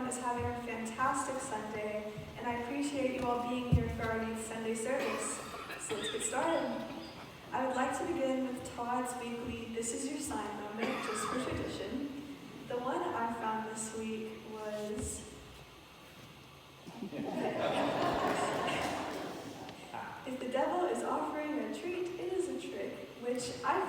is having a fantastic Sunday, and I appreciate you all being here for our youth Sunday service. So let's get started. I would like to begin with Todd's weekly This Is Your Sign moment, just for tradition. The one I found this week was... If the devil is offering a treat, it is a trick, which I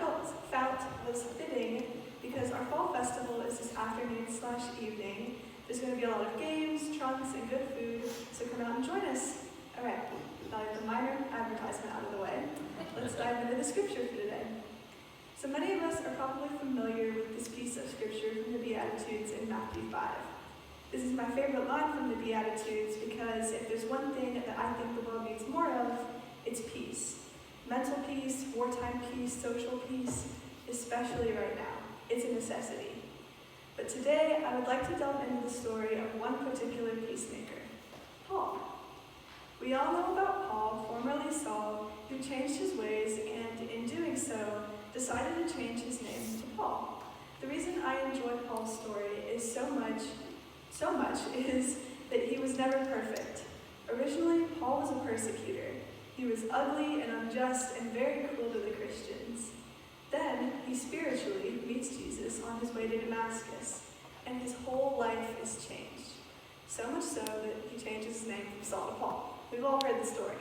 felt was fitting because our fall festival is this afternoon/evening. There's going to be a lot of games, trunks, and good food, so come out and join us. All right, now that the minor advertisement out of the way, let's dive into the scripture for today. So many of us are probably familiar with this piece of scripture from the Beatitudes in Matthew 5. This is my favorite line from the Beatitudes because if there's one thing that I think the world needs more of, it's peace. Mental peace, wartime peace, social peace, especially right now. It's a necessity. But today, I would like to delve into the story of one particular peacemaker, Paul. We all know about Paul, formerly Saul, who changed his ways and, in doing so, decided to change his name to Paul. The reason I enjoy Paul's story is so much is that he was never perfect. Originally, Paul was a persecutor. He was ugly and unjust and very cruel to the Christians. Then, he spiritually meets Jesus on his way to Damascus, and his whole life is changed. So much so that he changes his name from Saul to Paul. We've all heard the story.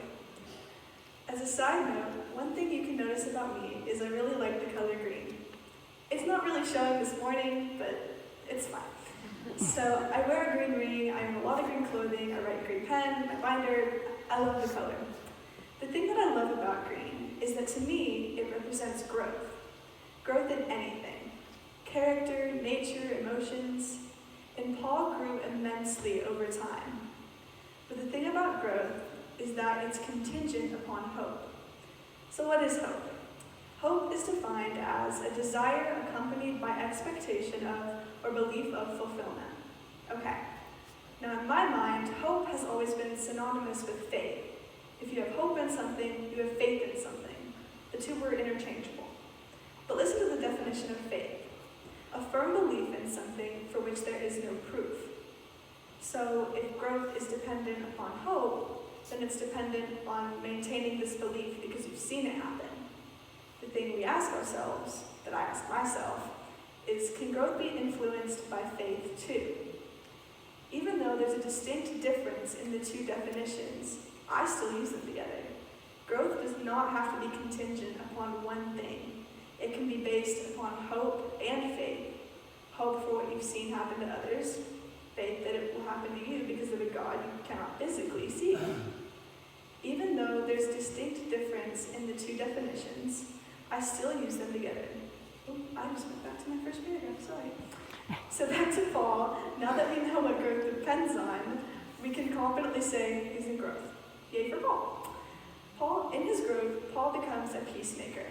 As a side note, one thing you can notice about me is I really like the color green. It's not really showing this morning, but it's fine. So I wear a green ring, I own a lot of green clothing, I write green pen, my binder, I love the color. The thing that I love about green is that to me, it represents growth. Growth in anything. Character, nature, emotions. And Paul grew immensely over time. But the thing about growth is that it's contingent upon hope. So what is hope? Hope is defined as a desire accompanied by expectation of or belief of fulfillment. Okay. Now in my mind, hope has always been synonymous with faith. If you have hope in something, you have faith in something. The two were interchangeable. But listen to the definition of faith. A firm belief in something for which there is no proof. So if growth is dependent upon hope, then it's dependent on maintaining this belief because you've seen it happen. The thing we ask ourselves, that I ask myself, is can growth be influenced by faith too? Even though there's a distinct difference in the two definitions, I still use them together. Growth does not have to be contingent upon one thing. It can be based upon hope and faith. Hope for what you've seen happen to others, faith that it will happen to you because of a God you cannot physically see. Even though there's distinct difference in the two definitions, I still use them together. Oh, I just went back to my first paragraph, sorry. So back to Paul, now that we know what growth depends on, we can confidently say he's in growth. Yay for Paul. In his growth, Paul becomes a peacemaker.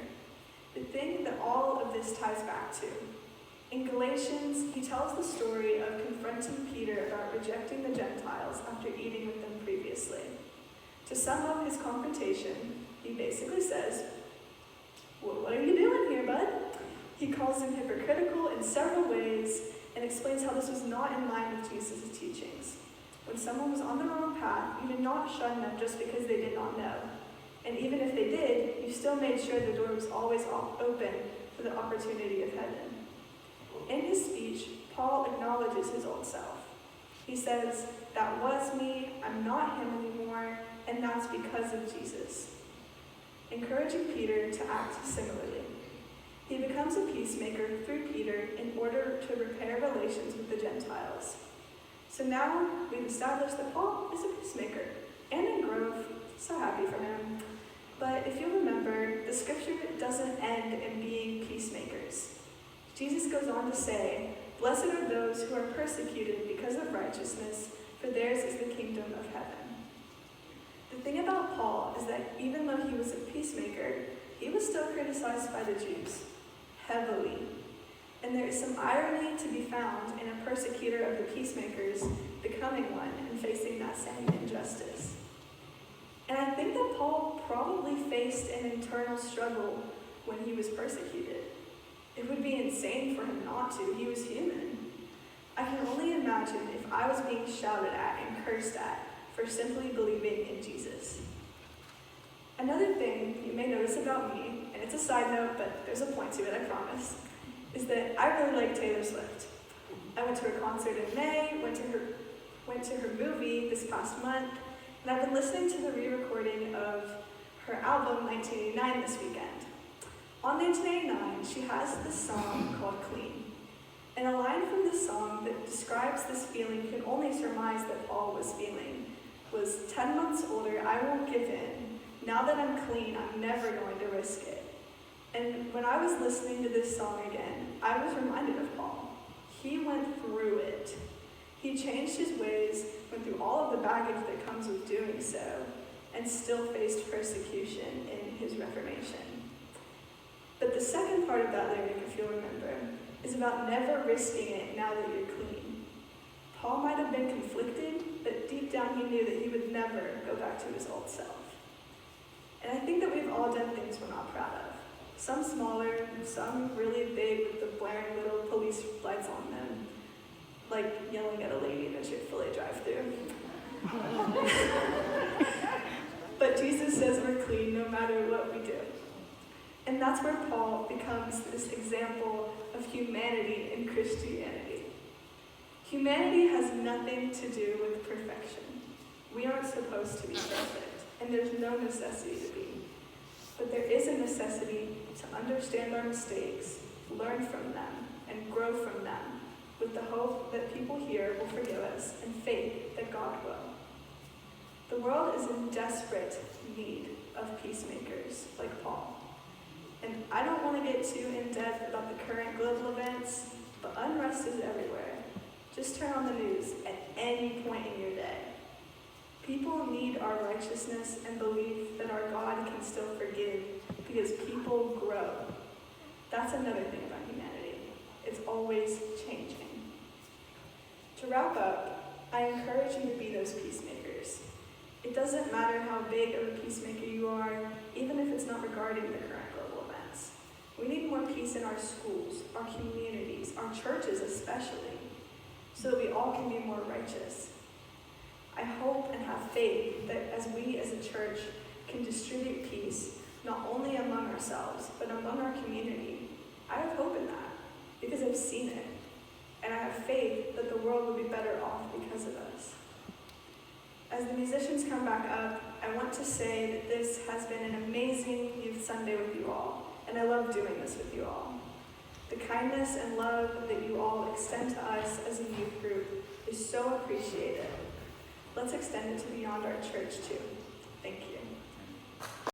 The thing that all of this ties back to. In Galatians, he tells the story of confronting Peter about rejecting the Gentiles after eating with them previously. To sum up his confrontation, he basically says, well, what are you doing here, bud? He calls him hypocritical in several ways and explains how this was not in line with Jesus' teachings. When someone was on the wrong path, you did not shun them just because they did not know. And even if they did, you still made sure the door was always open for the opportunity of heaven. In his speech, Paul acknowledges his old self. He says, that was me, I'm not him anymore, and that's because of Jesus. Encouraging Peter to act similarly. He becomes a peacemaker through Peter in order to repair relations with the Gentiles. So now we've established that Paul is a peacemaker and in growth, so happy for him. But if you remember, the scripture doesn't end in being peacemakers. Jesus goes on to say, blessed are those who are persecuted because of righteousness, for theirs is the kingdom of heaven. The thing about Paul is that even though he was a peacemaker, he was still criticized by the Jews, heavily. And there is some irony to be found in a persecutor of the peacemakers becoming one and facing that same injustice. And I think that Paul probably faced an internal struggle when he was persecuted. It would be insane for him not to. He was human. I can only imagine if I was being shouted at and cursed at for simply believing in Jesus. Another thing you may notice about me, and it's a side note, but there's a point to it, I promise, is that I really like Taylor Swift. I went to her concert in May, went to her movie this past month, and I've been listening to the re-recording of her album 1989 this weekend. On 1989, she has this song called Clean. And a line from this song that describes this feeling you can only surmise that Paul was feeling was, 10 months older, I won't give in. Now that I'm clean, I'm never going to risk it. And when I was listening to this song again, I was reminded of Paul. He went through it. He changed his ways, went through all of the baggage that comes with doing so, and still faced persecution in his Reformation. But the second part of that lyric, if you'll remember, is about never risking it now that you're clean. Paul might have been conflicted, but deep down he knew that he would never go back to his old self. And I think that we've all done things we're not proud of. Some smaller, some really big with the blaring little police lights on them, like yelling at a lady in a Chick-fil-A drive-thru. But Jesus says we're clean no matter what we do. And that's where Paul becomes this example of humanity in Christianity. Humanity has nothing to do with perfection. We aren't supposed to be perfect, and there's no necessity to be. But there is a necessity to understand our mistakes, learn from them, and grow from them, with the hope that people here will forgive us and faith that God will. The world is in desperate need of peacemakers like Paul. And I don't want to get too in-depth about the current global events, but unrest is everywhere. Just turn on the news at any point in your day. People need our righteousness and believe that our God can still forgive because people grow. That's another thing about humanity. It's always changing. To wrap up, I encourage you to be those peacemakers. It doesn't matter how big of a peacemaker you are, even if it's not regarding the current global events. We need more peace in our schools, our communities, our churches especially, so that we all can be more righteous. I hope and have faith that as we as a church can distribute peace, not only among ourselves, but among our community, I have hope in that, because I've seen it. And I have faith that the world will be better off because of us. As the musicians come back up, I want to say that this has been an amazing Youth Sunday with you all, and I love doing this with you all. The kindness and love that you all extend to us as a youth group is so appreciated. Let's extend it to beyond our church too.